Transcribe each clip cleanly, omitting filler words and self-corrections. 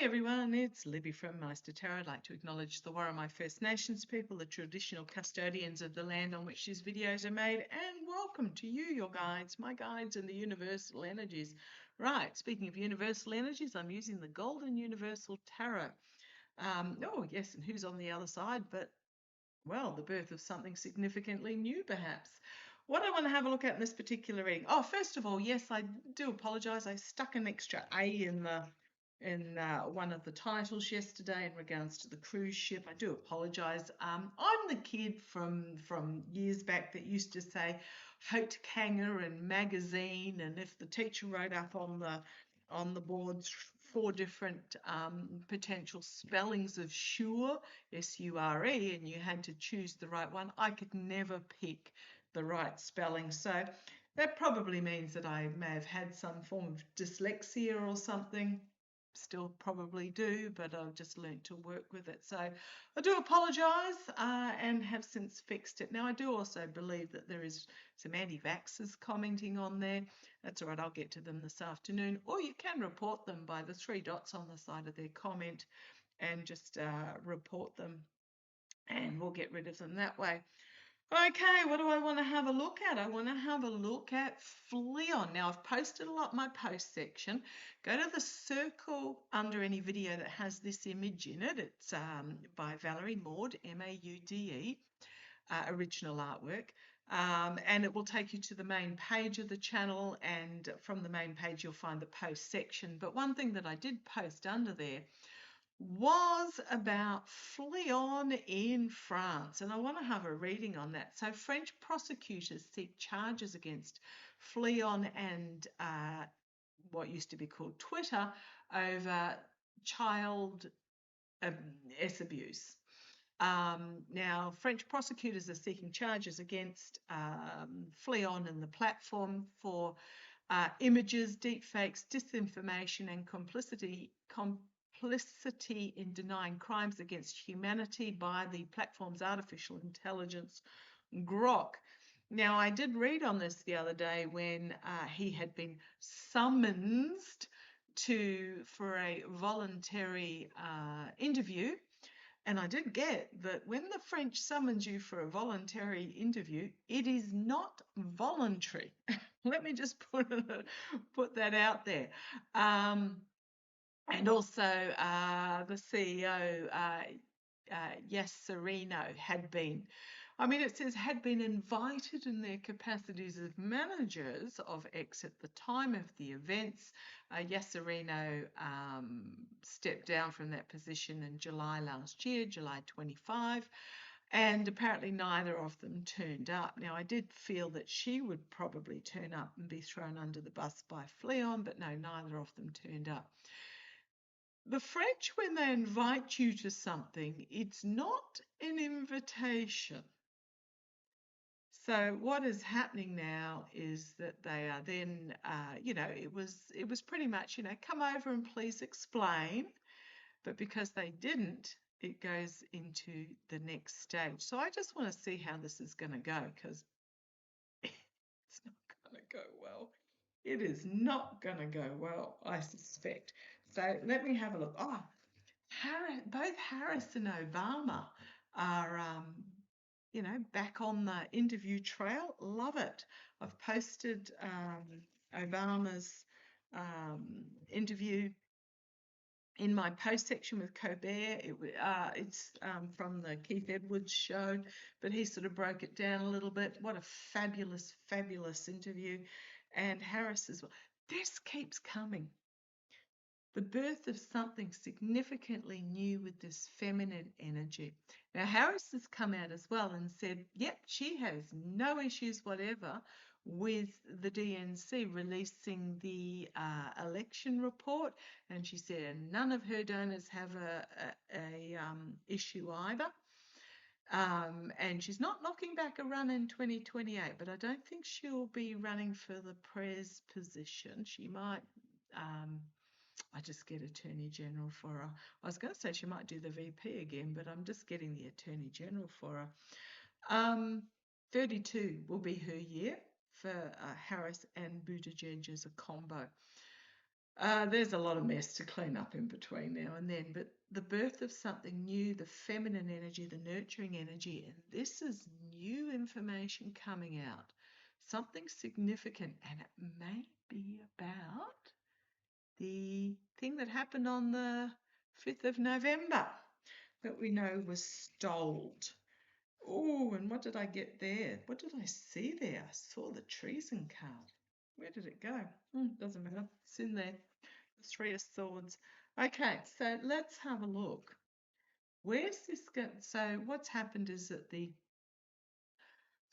everyone, it's Libby from maighstirtarot. I'd like to acknowledge the Warramai First Nations people, the traditional custodians of the land on which these videos are made, and welcome to you, your guides, my guides and the universal energies. Right, speaking of universal energies, I'm using the Golden Universal Tarot. Oh yes, and who's on the other side? But, well, the birth of something significantly new, perhaps. What I want to have a look at in this particular reading. Oh, first of all, yes, I do apologise. I stuck an extra A in one of the titles yesterday in regards to the cruise ship. I do apologise. I'm the kid from years back that used to say Haute Kanger and magazine, and if the teacher wrote up on the boards 4 different potential spellings of sure, S-U-R-E, and you had to choose the right one, I could never pick the right spelling. So that probably means that I may have had some form of dyslexia or something. Still probably do, but I've just learnt to work with it. So I do apologise and have since fixed it. Now, I do also believe that there is some anti-vaxxers commenting on there. That's all right, I'll get to them this afternoon. Or you can report them by the 3 dots on the side of their comment and just report them, and we'll get rid of them that way. Okay, what do I want to have a look at? I want to have a look at Fleon. Now, I've posted a lot in my post section. Go to the circle under any video that has this image in it. It's by Valerie Maude, M-A-U-D-E, original artwork. And it will take you to the main page of the channel, and from the main page you'll find the post section. But one thing that I did post under there was about Fleon in France, and I want to have a reading on that. So French prosecutors seek charges against Fleon and what used to be called Twitter over child abuse. Now, French prosecutors are seeking charges against Fleon and the platform for images, deepfakes, disinformation, and complicity in denying crimes against humanity by the platform's artificial intelligence, Grok. Now, I did read on this the other day when he had been summoned for a voluntary interview. And I did get that when the French summons you for a voluntary interview, it is not voluntary. Let me just put that out there. And also the CEO, Yassarino, had been, it says had been invited in their capacities as managers of X at the time of the events. Yassarino stepped down from that position in July last year, July 25. And apparently neither of them turned up. Now, I did feel that she would probably turn up and be thrown under the bus by Fleon, but no, neither of them turned up. The French, when they invite you to something, it's not an invitation. So what is happening now is that they are then, it was pretty much, come over and please explain. But because they didn't, it goes into the next stage. So I just want to see how this is going to go, because it's not going to go well. It is not going to go well, I suspect. So let me have a look. Oh, both Harris and Obama are, back on the interview trail. Love it. I've posted Obama's interview in my post section with Colbert. It's from the Keith Edwards show, but he sort of broke it down a little bit. What a fabulous, fabulous interview. And Harris as well. This keeps coming. The birth of something significantly new with this feminine energy. Now, Harris has come out as well and said, yep, she has no issues whatever with the DNC releasing the election report, and she said none of her donors have a issue either. And she's not knocking back a run in 2028, but I don't think she'll be running for the pres position. She might, I just get Attorney General for her. I was going to say she might do the VP again, but I'm just getting the Attorney General for her. 32 will be her year for Harris and Buttigieg as a combo. There's a lot of mess to clean up in between now and then, but the birth of something new, the feminine energy, the nurturing energy, and this is new information coming out, something significant, and it may be about the thing that happened on the 5th of November that we know was stoled. Oh, and what did I get there? What did I see there? I saw the treason card. Where did it go? Doesn't matter. It's in there. The Three of Swords. Okay, so let's have a look. Where's this going? So what's happened is that the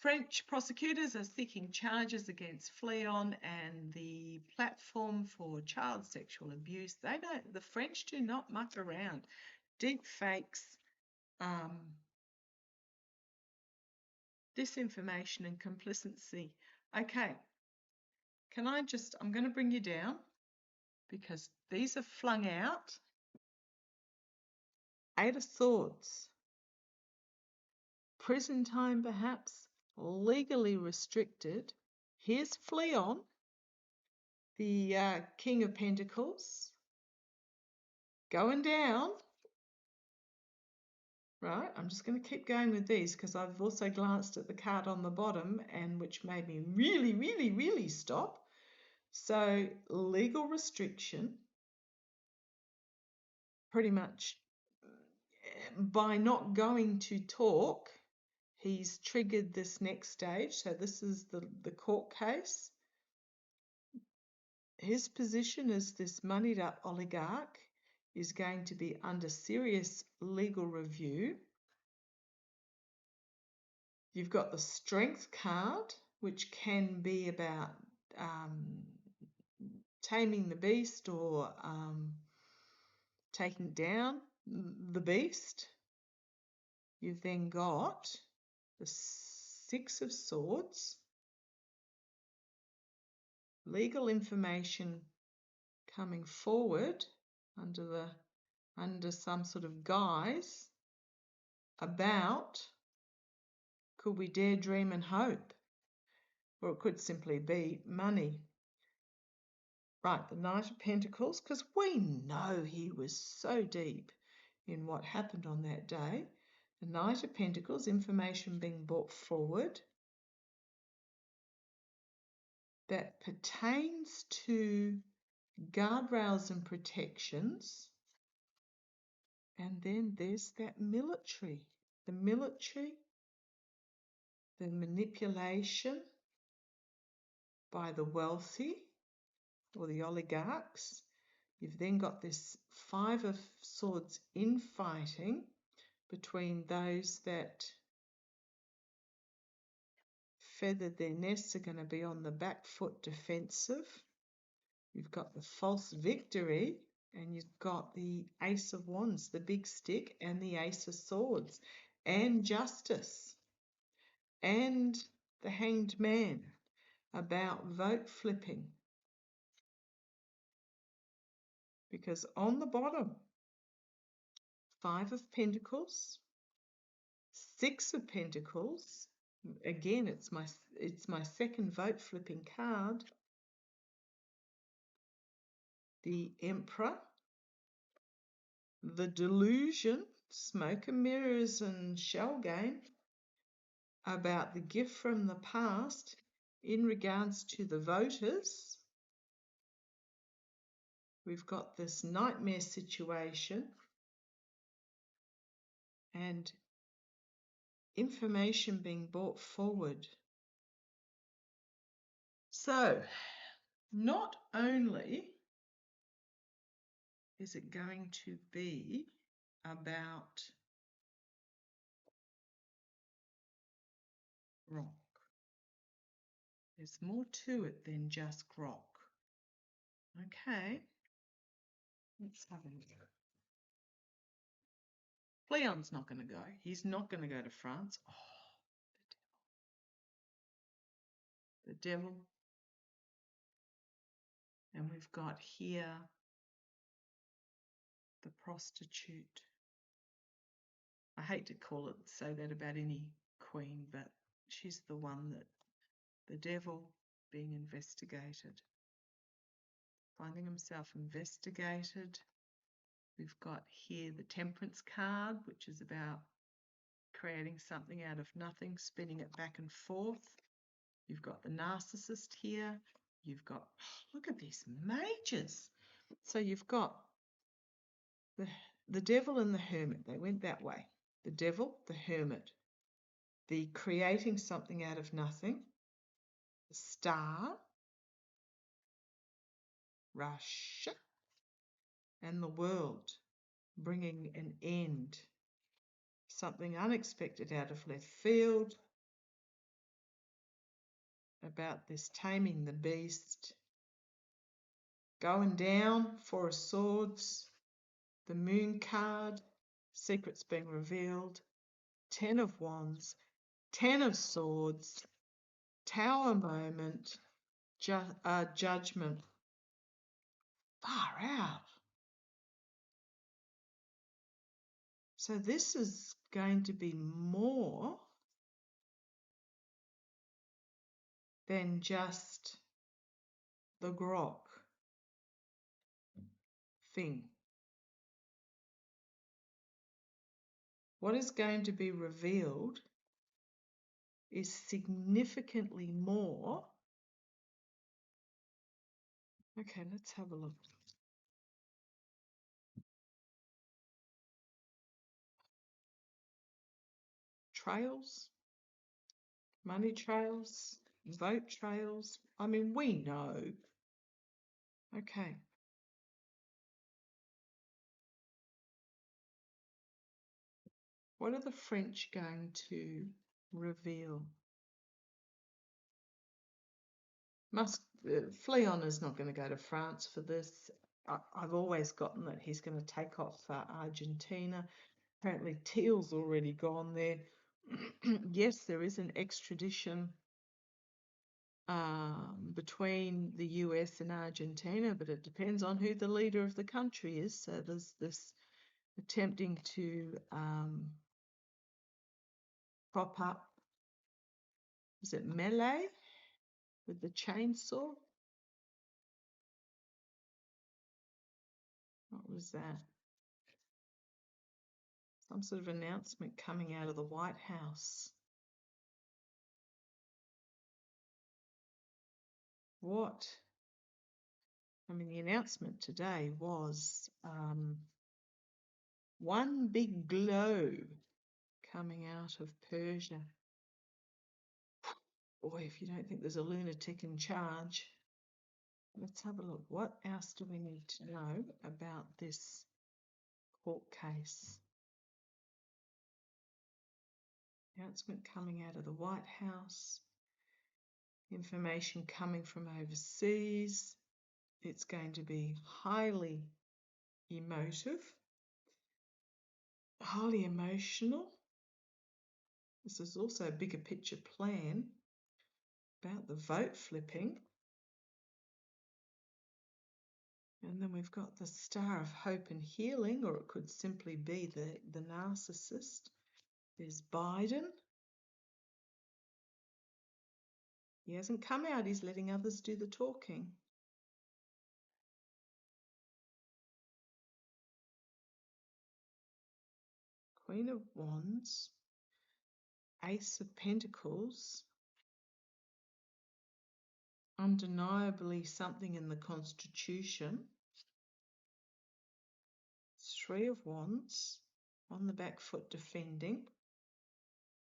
French prosecutors are seeking charges against Fleon and the platform for child sexual abuse. The French do not muck around. Deep fakes, disinformation and complicity. Okay, I'm going to bring you down because these are flung out. 8 of Swords. Prison time perhaps, legally restricted. Here's Fleon, the King of Pentacles, going down. Right, I'm just going to keep going with these because I've also glanced at the card on the bottom and which made me really, really, really stop. So legal restriction, pretty much by not going to talk, he's triggered this next stage. So this is the court case. His position as this moneyed up oligarch is going to be under serious legal review. You've got the Strength card, which can be about taming the beast or taking down the beast. You've then got the 6 of Swords, legal information coming forward under some sort of guise about, could we dare dream and hope? Or it could simply be money. Right, the Knight of Pentacles, because we know he was so deep in what happened on that day. The Knight of Pentacles, information being brought forward that pertains to guardrails and protections. And then there's that military. The military, the manipulation by the wealthy or the oligarchs. You've then got this 5 of Swords infighting between those that feathered their nests are going to be on the back foot defensive. You've got the false victory and you've got the Ace of Wands, the big stick, and the Ace of Swords, and justice, and the Hanged Man about vote flipping. Because on the bottom, 5 of Pentacles, 6 of Pentacles, again, it's my second vote flipping card. The Emperor, the Delusion, smoke and mirrors and shell game, about the gift from the past in regards to the voters. We've got this nightmare situation and information being brought forward. So, not only is it going to be about grok, there's more to it than just grok. Okay, let's have a look. Leon's not going to go. He's not going to go to France. Oh, the devil. And we've got here the prostitute. I hate to say that about any queen, but she's the one that the devil being investigated. finding himself investigated. We've got here the Temperance card, which is about creating something out of nothing, spinning it back and forth. You've got the Narcissist here. You've got, look at these mages. So you've got the Devil and the Hermit. They went that way. The Devil, the Hermit, the creating something out of nothing, the Star, Russia, and the World, bringing an end. Something unexpected out of left field, about this taming the beast, going down, Four of Swords, the Moon card, secrets being revealed, Ten of Wands, Ten of Swords, Tower moment, Judgment. Far out. So this is going to be more than just the grok thing. What is going to be revealed is significantly more. Okay, let's have a look. Trails, money trails, vote trails. I mean, we know. Okay. What are the French going to reveal? Fleon is not going to go to France for this. I've always gotten that he's going to take off for Argentina. Apparently Teal's already gone there. Yes, there is an extradition between the US and Argentina, but it depends on who the leader of the country is. So there's this attempting to prop up, is it melee with the chainsaw? What was that? Some sort of announcement coming out of the White House. What? I mean, the announcement today was one big glow coming out of Persia. Boy, if you don't think there's a lunatic in charge, let's have a look. What else do we need to know about this court case? Announcement coming out of the White House. Information coming from overseas. It's going to be highly emotive, highly emotional. This is also a bigger picture plan about the vote flipping. And then we've got the Star of Hope and Healing, or it could simply be the narcissist. There's Biden. He hasn't come out, he's letting others do the talking. Queen of Wands, Ace of Pentacles, undeniably something in the Constitution, Three of Wands, on the back foot defending,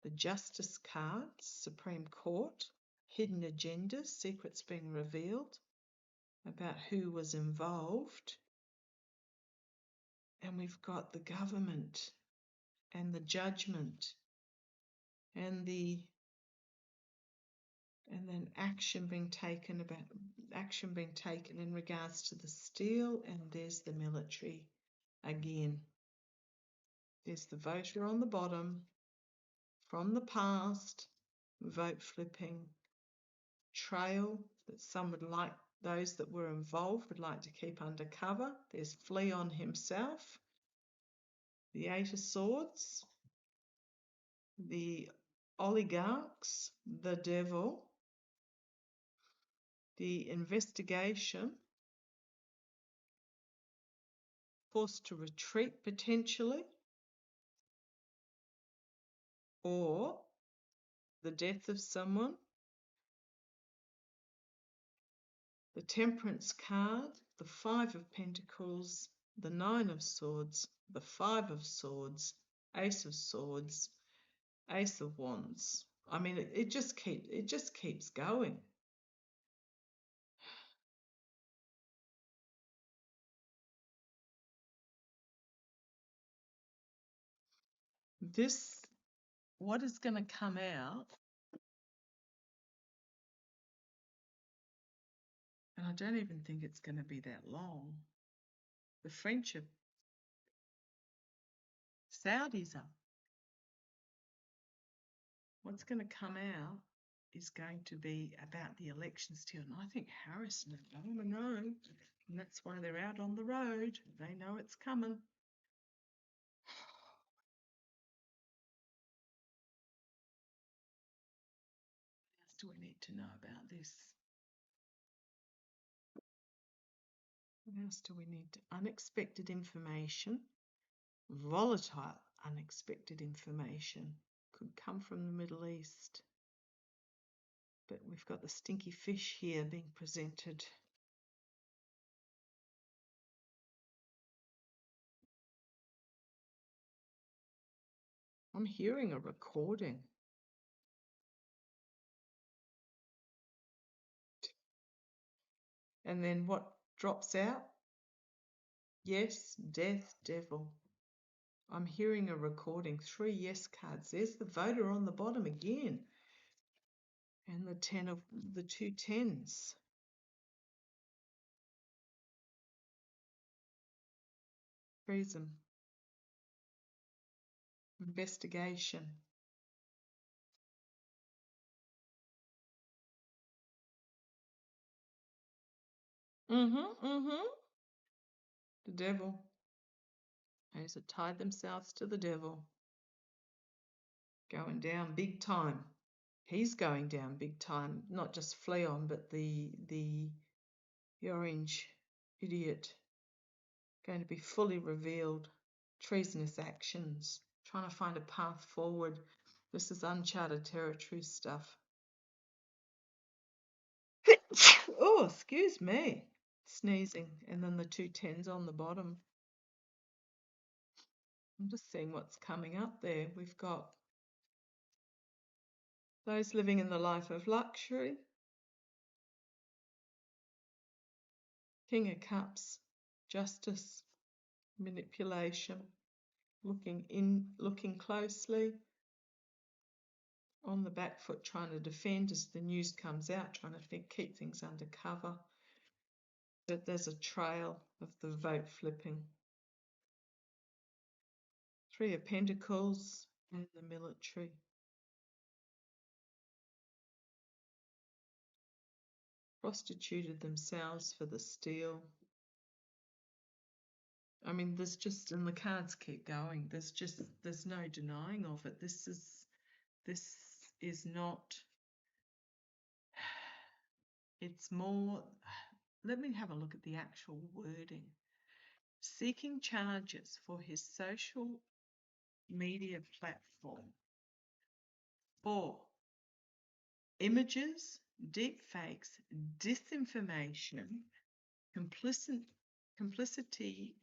the Justice card, Supreme Court, hidden agendas, secrets being revealed about who was involved, and we've got the government and the judgment and then action being taken in regards to the steel, and there's the military again. There's the voter on the bottom from the past, vote flipping, trail that some would like, those that were involved would like to keep undercover. There's Fleon himself, the Eight of Swords, the oligarchs, the devil, the investigation, forced to retreat potentially, or the death of someone. The Temperance card, the Five of Pentacles, the Nine of Swords, the Five of Swords, Ace of Swords, Ace of Wands. I mean, it just keeps going. What is going to come out, and I don't even think it's going to be that long. The friendship, Saudis are. What's going to come out is going to be about the elections too. And I think Harrison and Obama know, and that's why they're out on the road. They know it's coming. What else do we need to know about this? What else do we need? Unexpected information, volatile unexpected information could come from the Middle East. But we've got the stinky fish here being presented. I'm hearing a recording. And then what drops out? Yes, death, devil. I'm hearing a recording. 3 yes cards. There's the voter on the bottom again. And the 2 tens. Treason. Investigation. The devil. Those that tied themselves to the devil. Going down big time. He's going down big time. Not just Fleon, but the orange idiot. Going to be fully revealed. Treasonous actions. Trying to find a path forward. This is uncharted territory stuff. Oh, excuse me. Sneezing. And then the 2 tens on the bottom. I'm just seeing what's coming up there. We've got those living in the life of luxury. King of Cups. Justice. Manipulation. Looking closely. On the back foot, trying to defend as the news comes out, trying to keep things under cover. But there's a trail of the vote flipping. 3 of Pentacles and the military. Prostituted themselves for the steal. I mean, and the cards keep going. There's no denying of it. This is not, it's more, let me have a look at the actual wording. Seeking charges for his social media platform for images, deep fakes, disinformation, complicity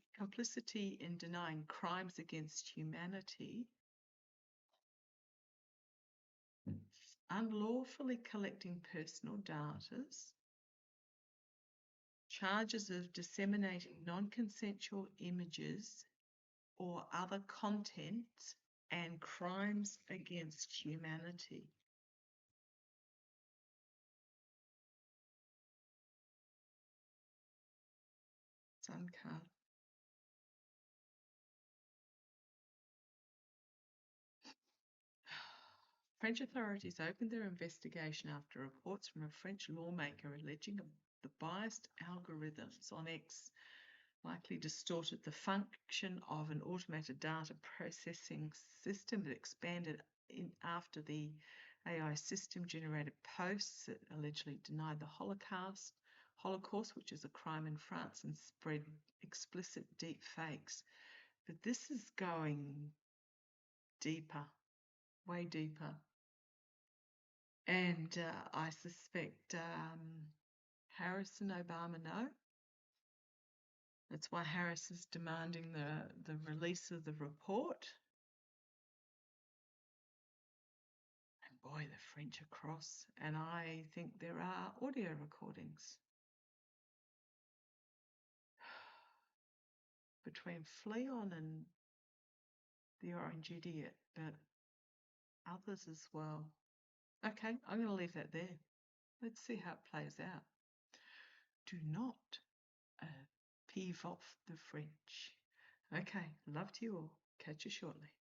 in denying crimes against humanity, unlawfully collecting personal data, charges of disseminating non-consensual images or other content, and crimes against humanity. Sun card. French authorities opened their investigation after reports from a French lawmaker alleging the biased algorithms on X likely distorted the function of an automated data processing system that expanded after the AI system generated posts that allegedly denied the Holocaust, which is a crime in France, and spread explicit deep fakes. But this is going deeper, way deeper. And I suspect Harris and Obama know. That's why Harris is demanding the release of the report. And boy, the French are cross. And I think there are audio recordings between Fleon and the Orange Idiot, but others as well. Okay, I'm going to leave that there. Let's see how it plays out. Do not peeve off the French. Okay, love to you all. Catch you shortly.